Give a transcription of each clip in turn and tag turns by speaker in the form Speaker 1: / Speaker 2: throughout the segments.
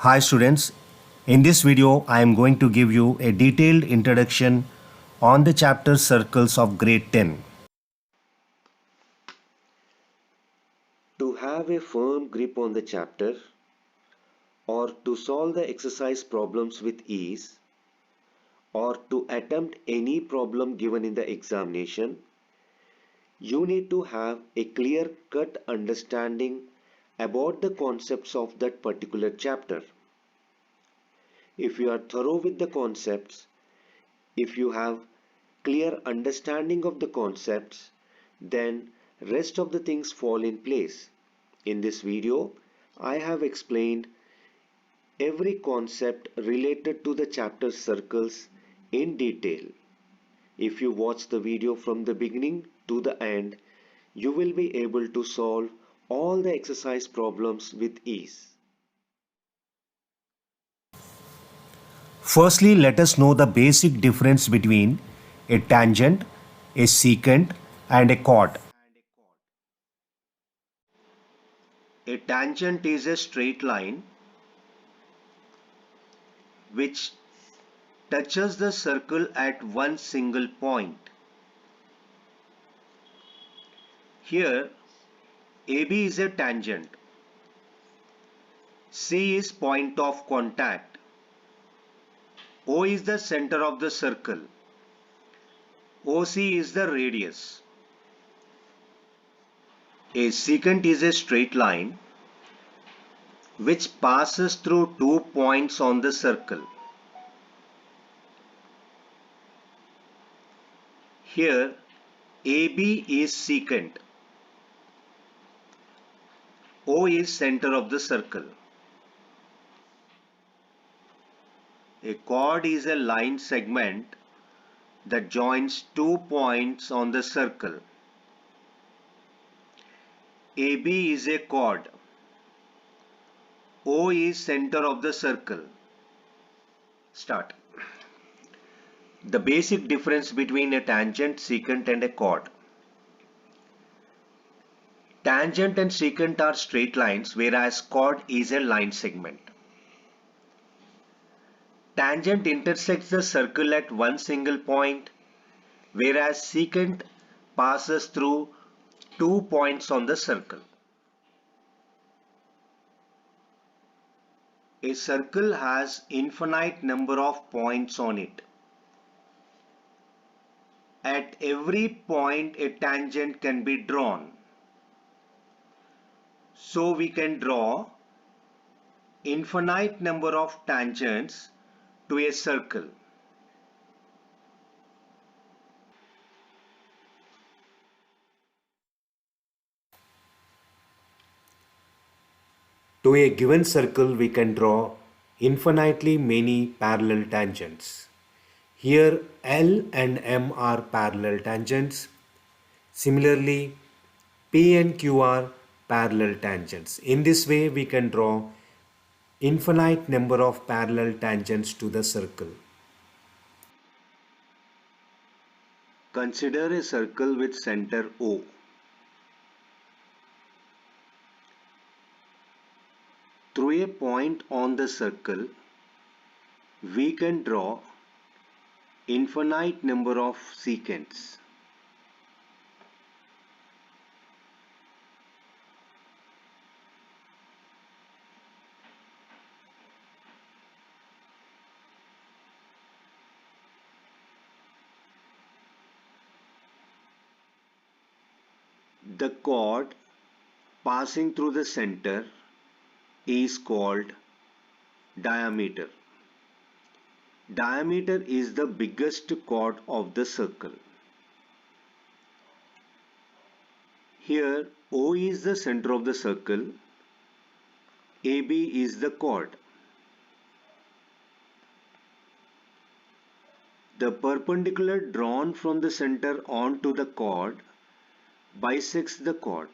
Speaker 1: Hi students, in this video I am going to give you a detailed introduction on the chapter circles of grade 10. To have a firm grip on the chapter or to solve the exercise problems with ease or to attempt any problem given in the examination, you need to have a clear-cut understanding about the concepts of that particular chapter. If you are thorough with the concepts, if you have clear understanding of the concepts, then rest of the things fall in place. In this video, I have explained every concept related to the chapter circles in detail. If you watch the video from the beginning to the end, you will be able to solve all the exercise problems with ease. Firstly, let us know the basic difference between a tangent, a secant, and a chord. A tangent is a straight line which touches the circle at one single point. Here, AB is a tangent. C is point of contact. O is the center of the circle. OC is the radius. A secant is a straight line which passes through 2 points on the circle. Here, AB is secant. O is center of the circle. A chord is a line segment that joins 2 points on the circle. AB is a chord. O is center of the circle. Start. The basic difference between a tangent, secant and a chord. Tangent and secant are straight lines, whereas chord is a line segment. Tangent intersects the circle at one single point, whereas secant passes through 2 points on the circle. A circle has infinite number of points on it. At every point a tangent can be drawn. So we can draw infinite number of tangents to a circle. To a given circle we can draw infinitely many parallel tangents. Here L and M are parallel tangents. Similarly, P and Q are parallel tangents. In this way we can draw infinite number of parallel tangents to the circle. Consider a circle with center O. Through a point on the circle, we can draw infinite number of secants. The chord passing through the center is called diameter. Diameter is the biggest chord of the circle. Here O is the center of the circle, AB is the chord. The perpendicular drawn from the center onto the chord bisects the chord.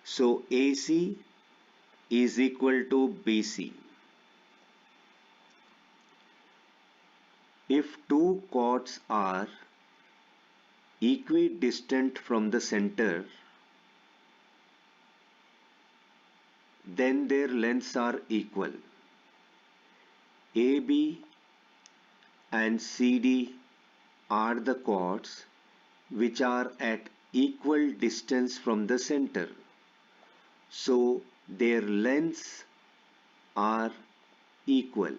Speaker 1: So AC is equal to BC. If two chords are equidistant from the center, then their lengths are equal. AB and CD are the chords which are at equal distance from the center. So their lengths are equal.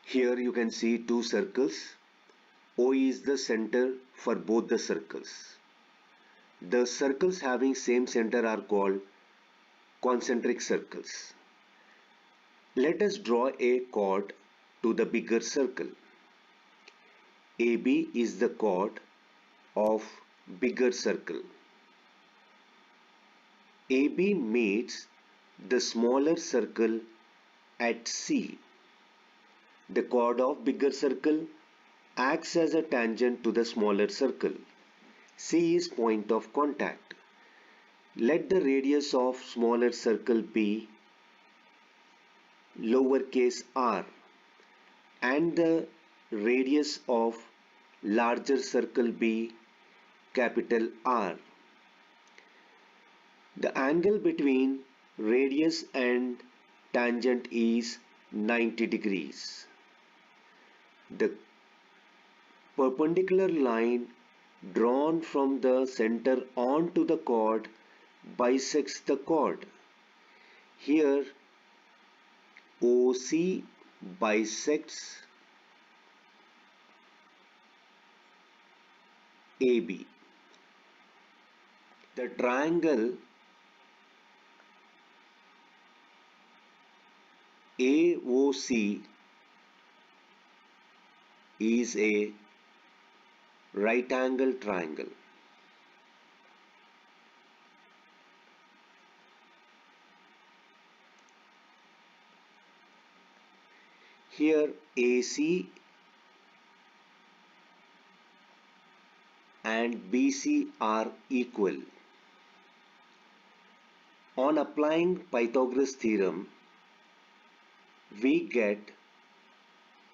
Speaker 1: Here you can see two circles. O is the center for both the circles. The circles having same center are called concentric circles. Let us draw a chord to the bigger circle. AB is the chord of bigger circle. AB meets the smaller circle at C. The chord of bigger circle acts as a tangent to the smaller circle. C is point of contact. Let the radius of smaller circle be lowercase r and the radius of larger circle be capital R. The angle between radius and tangent is 90 degrees. The perpendicular line drawn from the center onto the chord bisects the chord. Here OC bisects AB. The triangle AOC is a right angle triangle. Here AC and BC are equal. On applying Pythagoras theorem, we get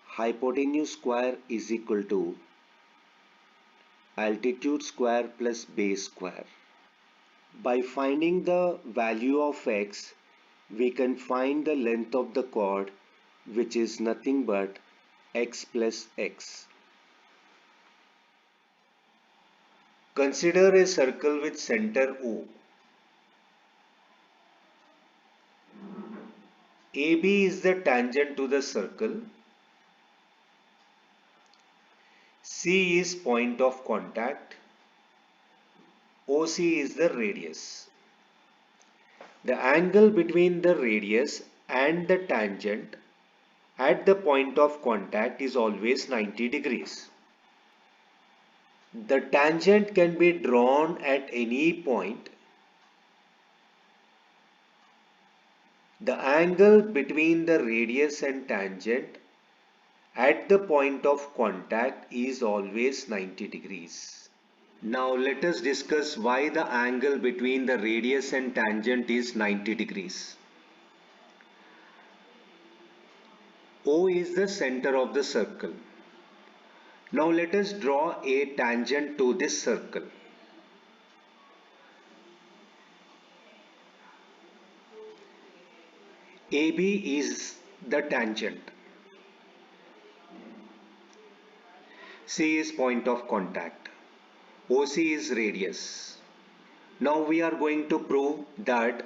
Speaker 1: hypotenuse square is equal to altitude square plus base square. By finding the value of x, we can find the length of the chord, which is nothing but x plus x. Consider a circle with center O. AB is the tangent to the circle. C is point of contact. OC is the radius. The angle between the radius and the tangent at the point of contact is always 90 degrees. The tangent can be drawn at any point. The angle between the radius and tangent at the point of contact is always 90 degrees. Now let us discuss why the angle between the radius and tangent is 90 degrees. O is the center of the circle. Now let us draw a tangent to this circle. AB is the tangent. C is point of contact. OC is radius. Now we are going to prove that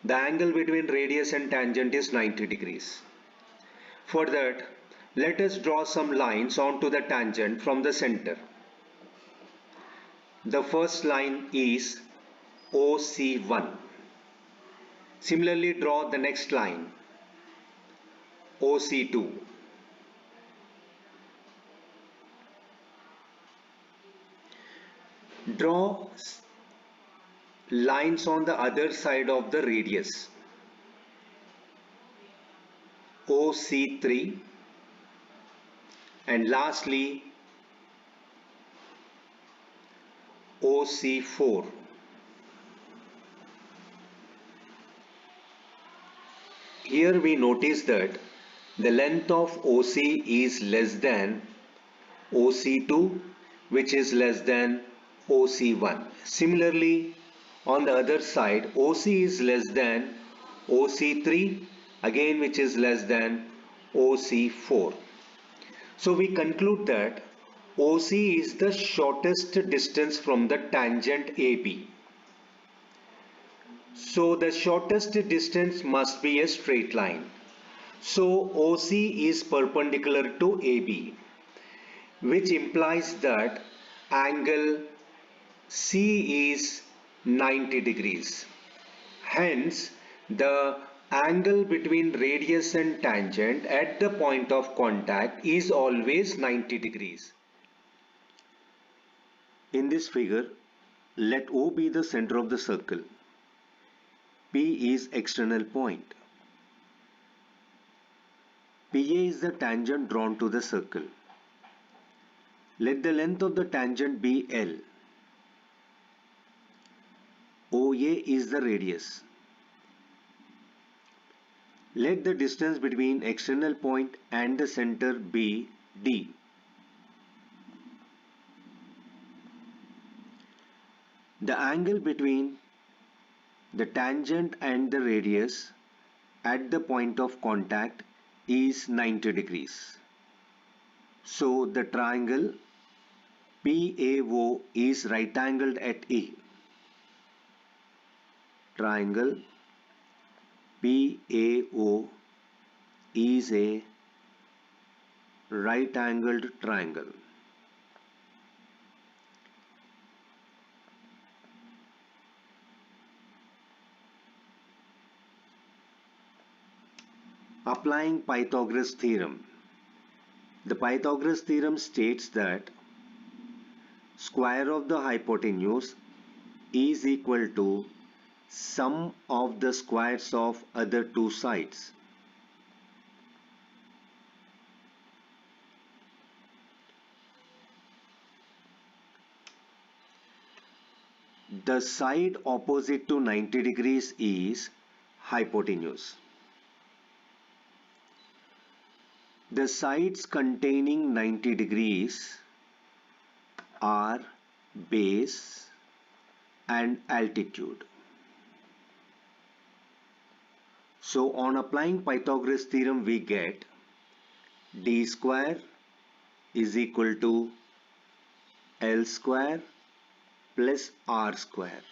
Speaker 1: the angle between radius and tangent is 90 degrees. For that, let us draw some lines onto the tangent from the center. The first line is OC1. Similarly, draw the next line, OC2. Draw lines on the other side of the radius, OC3, and lastly OC4. Here we notice that the length of OC is less than OC2, which is less than OC1. Similarly, on the other side, OC is less than OC3, again which is less than OC4. So we conclude that OC is the shortest distance from the tangent AB. So the shortest distance must be a straight line. So OC is perpendicular to AB, which implies that angle C is 90 degrees. Hence, the angle between radius and tangent at the point of contact is always 90 degrees. In this figure, let O be the center of the circle. P is external point. PA is the tangent drawn to the circle. Let the length of the tangent be L. OA is the radius. Let the distance between external point and the center be D. The angle between the tangent and the radius at the point of contact is 90 degrees. So the triangle PAO is right angled at E. Triangle PAO is a right angled triangle. Applying Pythagoras theorem. The Pythagoras theorem states that square of the hypotenuse is equal to sum of the squares of other two sides. The side opposite to 90 degrees is hypotenuse. The sides containing 90 degrees are base and altitude. So on applying Pythagoras theorem we get d square is equal to L square plus R square.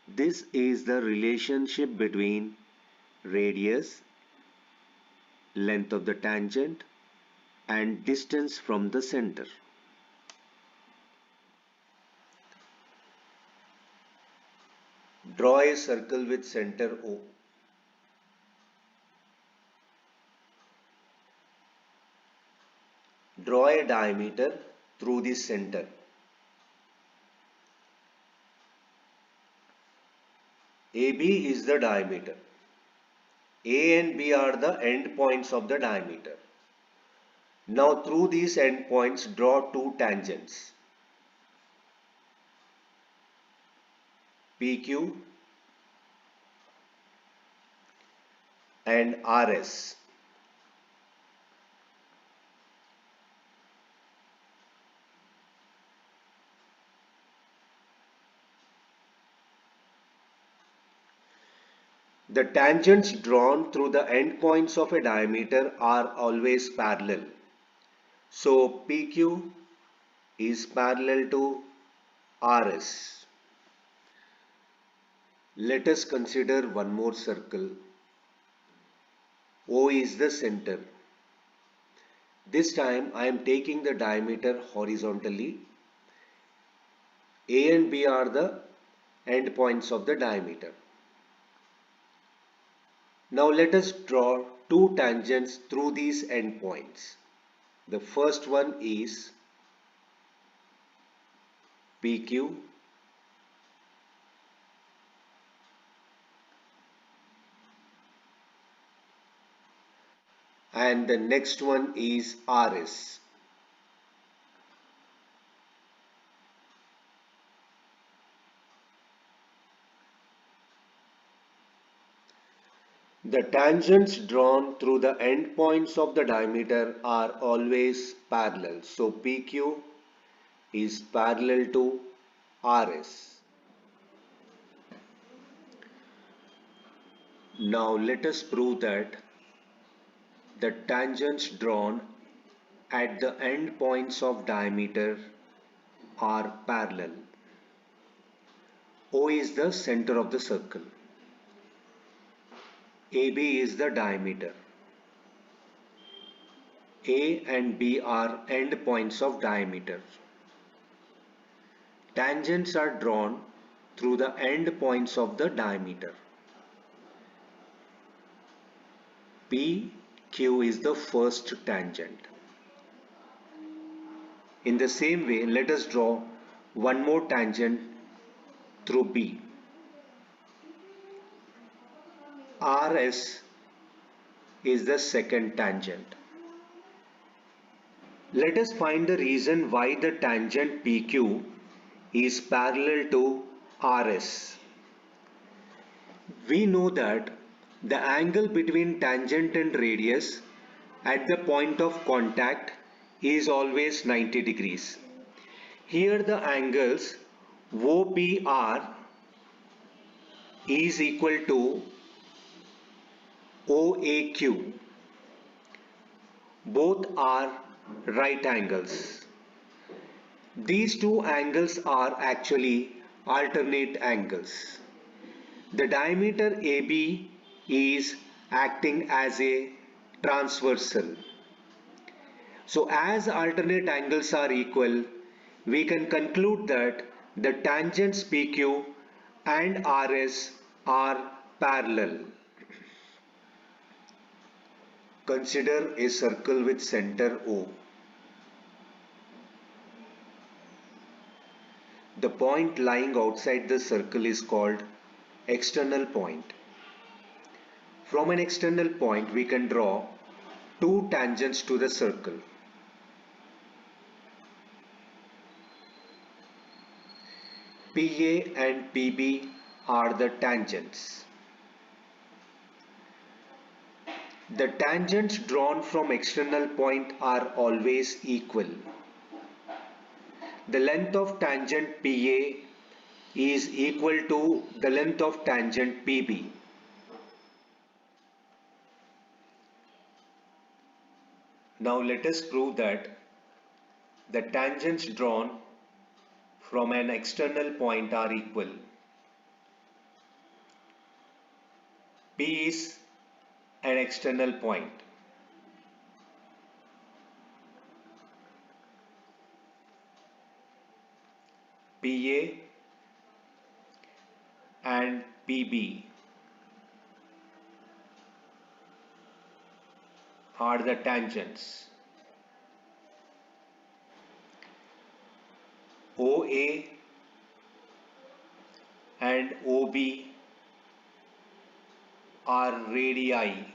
Speaker 1: This is the relationship between radius, length of the tangent, and distance from the center. Draw a circle with center O. Draw a diameter through the center. AB is the diameter. A and B are the end points of the diameter. Now through these end points draw two tangents. PQ and RS. The tangents drawn through the endpoints of a diameter are always parallel. So PQ is parallel to RS. Let us consider one more circle. O is the center. This time I am taking the diameter horizontally. A and B are the endpoints of the diameter. Now let us draw two tangents through these endpoints. The first one is PQ and the next one is RS. The tangents drawn through the endpoints of the diameter are always parallel. So PQ is parallel to RS. Now let us prove that the tangents drawn at the end points of diameter are parallel. O is the center of the circle. AB is the diameter. A and B are end points of diameter. Tangents are drawn through the end points of the diameter. PQ is the first tangent. In the same way, let us draw one more tangent through B. RS is the second tangent. Let us find the reason why the tangent PQ is parallel to RS. We know that the angle between tangent and radius at the point of contact is always 90 degrees. Here the angles OPR is equal to OAQ. Both are right angles. These two angles are actually alternate angles. The diameter AB is acting as a transversal. So as alternate angles are equal, we can conclude that the tangents PQ and RS are parallel. Consider a circle with center O. The point lying outside the circle is called external point. From an external point we can draw two tangents to the circle. PA and PB are the tangents. The tangents drawn from external point are always equal. The length of tangent PA is equal to the length of tangent PB. Now let us prove that the tangents drawn from an external point are equal. P is an external point. PA and PB are the tangents. OA and OB are radii.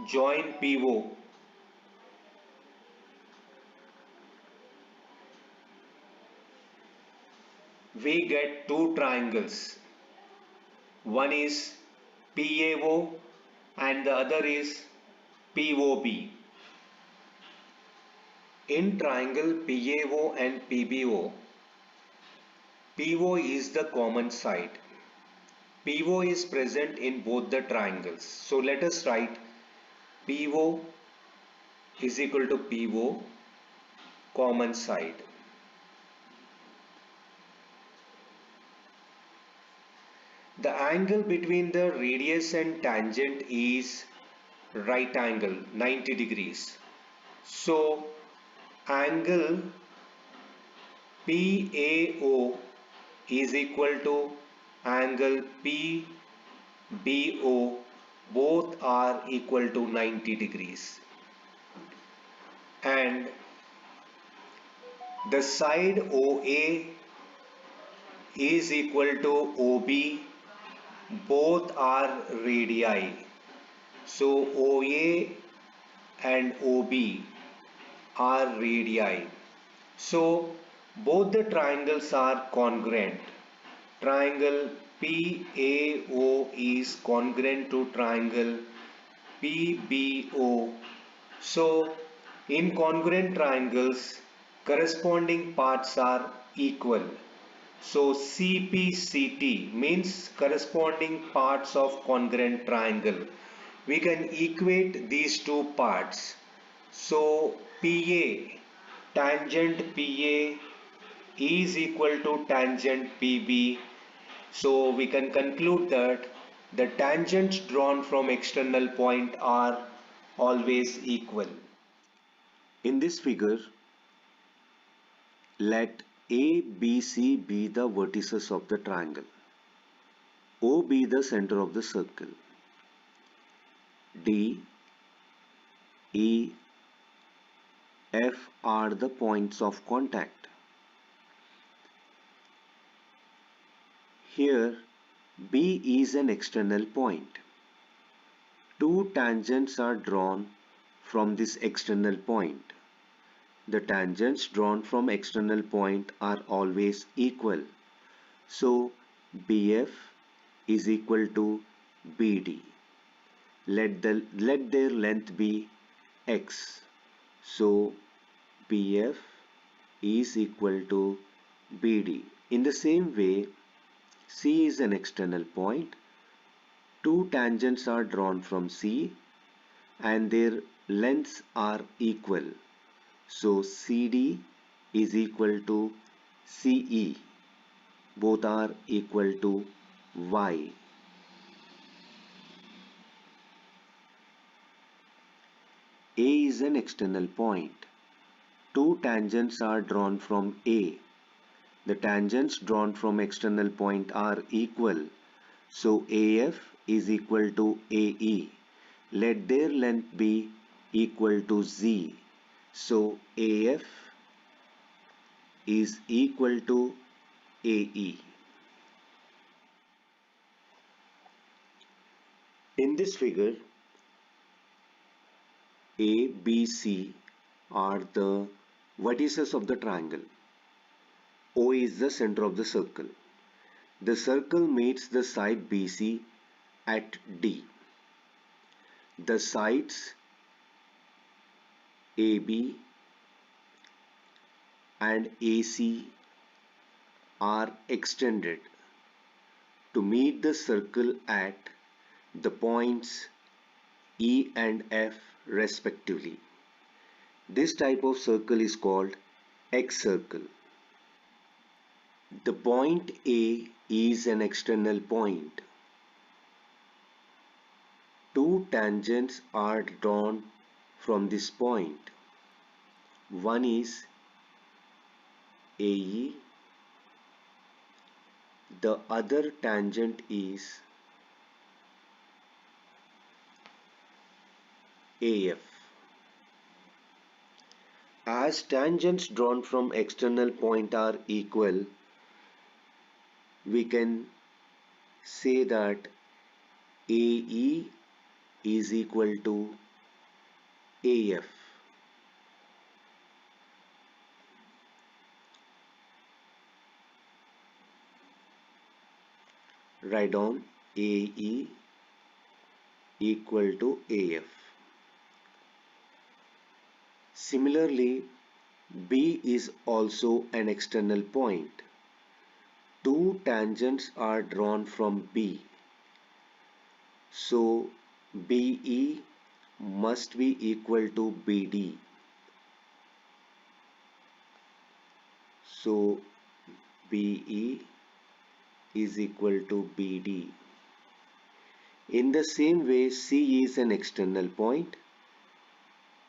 Speaker 1: Join PO. We get two triangles. One is PAO and the other is POB. In triangle PAO and PBO, PO is the common side. PO is present in both the triangles. So let us write PO is equal to PO, common side. The angle between the radius and tangent is right angle, 90 degrees. So angle PAO is equal to angle PBO, both are equal to 90 degrees. And the side OA is equal to OB, both are radii. So OA and OB are radii. So both the triangles are congruent. Triangle PAO is congruent to triangle PBO. So in congruent triangles, corresponding parts are equal. So CPCT means corresponding parts of congruent triangle. We can equate these two parts. So PA, tangent PA is equal to tangent PB. So we can conclude that the tangents drawn from external point are always equal. In this figure, let A, B, C be the vertices of the triangle. O be the center of the circle. D, E, F are the points of contact. Here, B is an external point. Two tangents are drawn from this external point. The tangents drawn from external point are always equal. So, BF is equal to BD. Let their length be x. So, BF is equal to BD. In the same way, C is an external point. Two tangents are drawn from C and their lengths are equal. So CD is equal to CE. Both are equal to Y. A is an external point. Two tangents are drawn from A. The tangents drawn from external point are equal. So AF is equal to AE. Let their length be equal to Z. So AF is equal to AE. In this figure, A, B, C are the vertices of the triangle. O is the center of the circle. The circle meets the side BC at D. The sides AB and AC are extended to meet the circle at the points E and F respectively. This type of circle is called X circle. The point A is an external point. Two tangents are drawn from this point. One is AE, the other tangent is AF. As tangents drawn from external point are equal, we can say that AE is equal to AF. Write down AE equal to AF. Similarly, B is also an external point. Two tangents are drawn from B. So BE must be equal to BD. So BE is equal to BD. In the same way, C is an external point.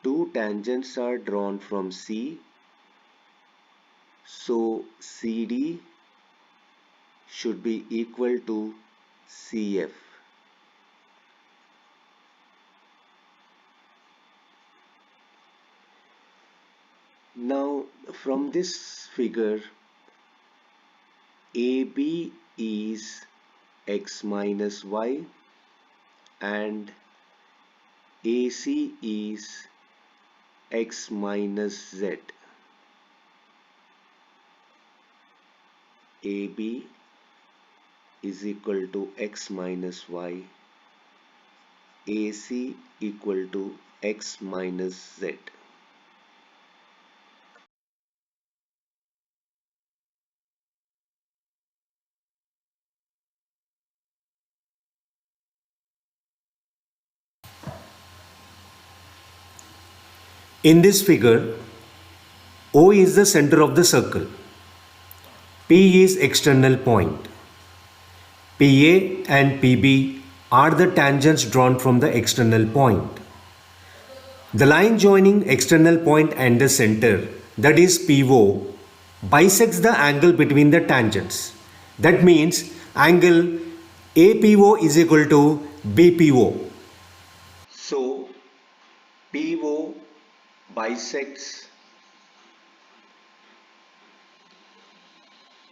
Speaker 1: Two tangents are drawn from C. So CD should be equal to CF. Now from this figure, AB is x minus y and AC is x minus z. AB is equal to x minus y, AC equal to x minus z. In this figure, O is the center of the circle. P is external point. PA and PB are the tangents drawn from the external point. The line joining external point and the center, that is PO, bisects the angle between the tangents. That means angle APO is equal to BPO. So PO bisects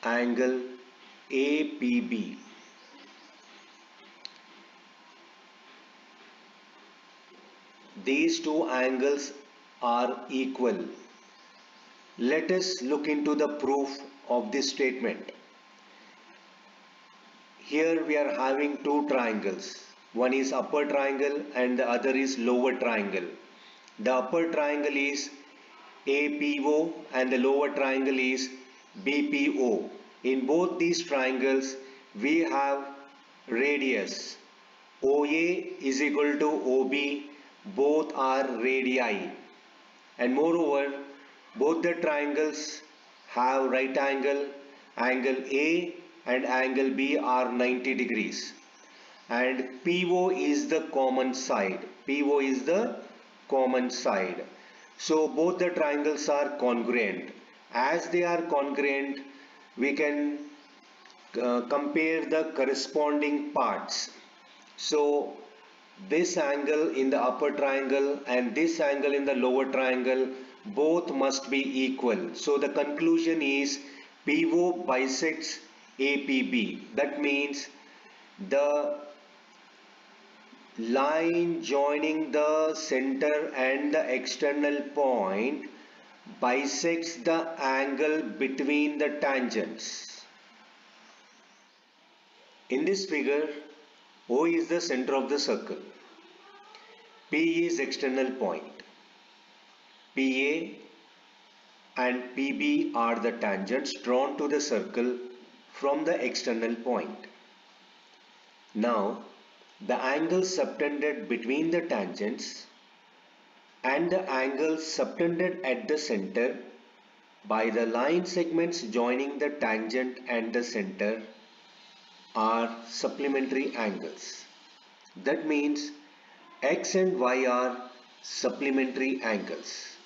Speaker 1: angle APB. These two angles are equal. Let us look into the proof of this statement. Here we are having two triangles. One is upper triangle and the other is lower triangle. The upper triangle is APO and the lower triangle is BPO. In both these triangles we have radius. OA is equal to OB. Both are radii. And moreover, both the triangles have right angle. Angle A and angle B are 90 degrees. And PO is the common side. PO is the common side. So both the triangles are congruent. As they are congruent, we can compare the corresponding parts. So this angle in the upper triangle and this angle in the lower triangle both must be equal. So the conclusion is PO bisects APB. That means the line joining the center and the external point bisects the angle between the tangents. In this figure, O is the center of the circle. P is external point. PA and PB are the tangents drawn to the circle from the external point. Now, the angle subtended between the tangents and the angle subtended at the center by the line segments joining the tangent and the center are supplementary angles. That means X and Y are supplementary angles.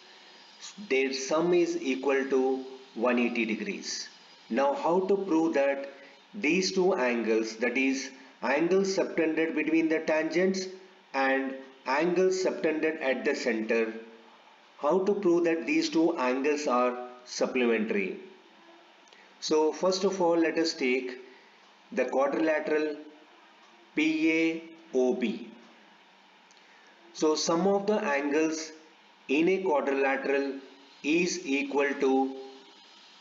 Speaker 1: Their sum is equal to 180 degrees. Now how to prove that these two angles, that is angle subtended between the tangents and angle subtended at the center, how to prove that these two angles are supplementary? So first of all, let us take the quadrilateral PAOB. So sum of the angles in a quadrilateral is equal to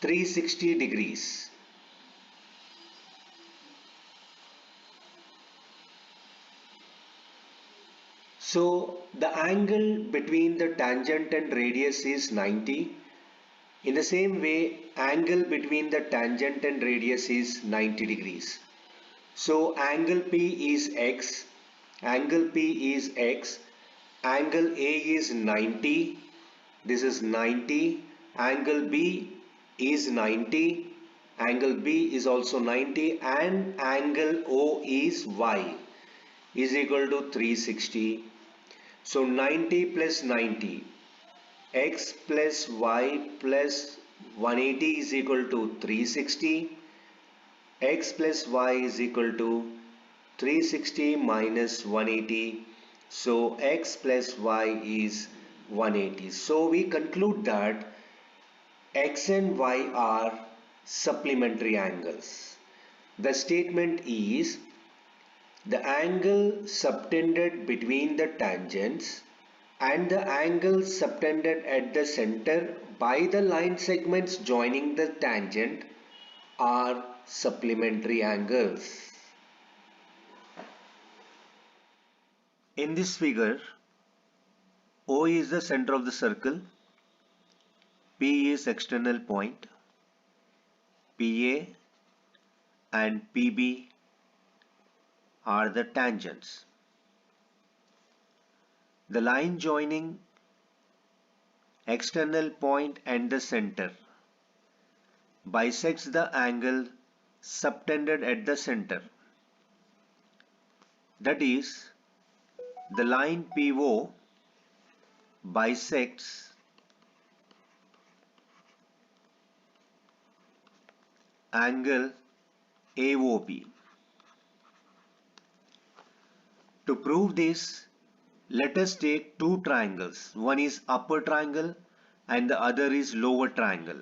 Speaker 1: 360 degrees. So the angle between the tangent and radius is 90. In the same way, angle between the tangent and radius is 90 degrees. So angle P is X, angle P is X, angle A is 90, this is 90, angle B is 90, angle B is also 90, and angle O is Y is equal to 360. So 90 plus 90, X plus Y plus 180 is equal to 360. X plus Y is equal to 360 minus 180. So X plus Y is 180. So we conclude that X and Y are supplementary angles. The statement is the angle subtended between the tangents and the angle subtended at the center by the line segments joining the tangent are supplementary angles. In this figure, O is the center of the circle, P is external point, PA and PB are the tangents. The line joining external point and the center, bisects the angle subtended at the center. That is, the line PO bisects angle AOB. To prove this, let us take two triangles. One is upper triangle and the other is lower triangle.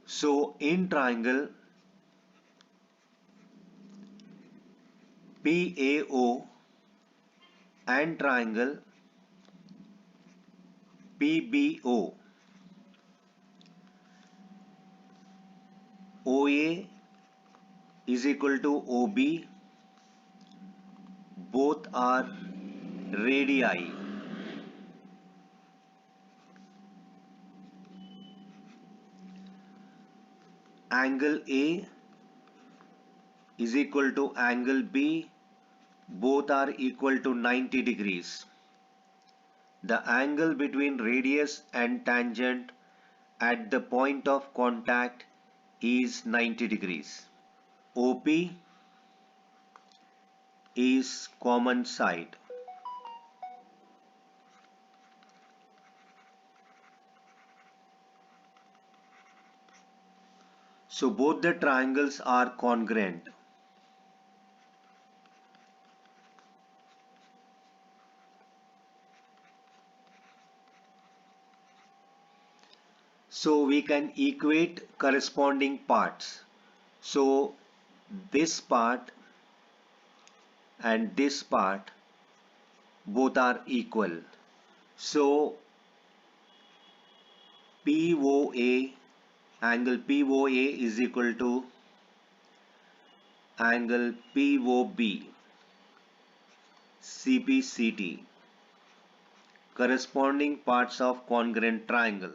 Speaker 1: So in triangle PAO and triangle PBO, OA is equal to OB, both are radii. Angle A is equal to angle B, both are equal to 90 degrees. The angle between radius and tangent at the point of contact is 90 degrees. OP is common side. So both the triangles are congruent. So we can equate corresponding parts. So this part and this part both are equal. So POA, angle POA is equal to angle POB, CPCT, corresponding parts of congruent triangle.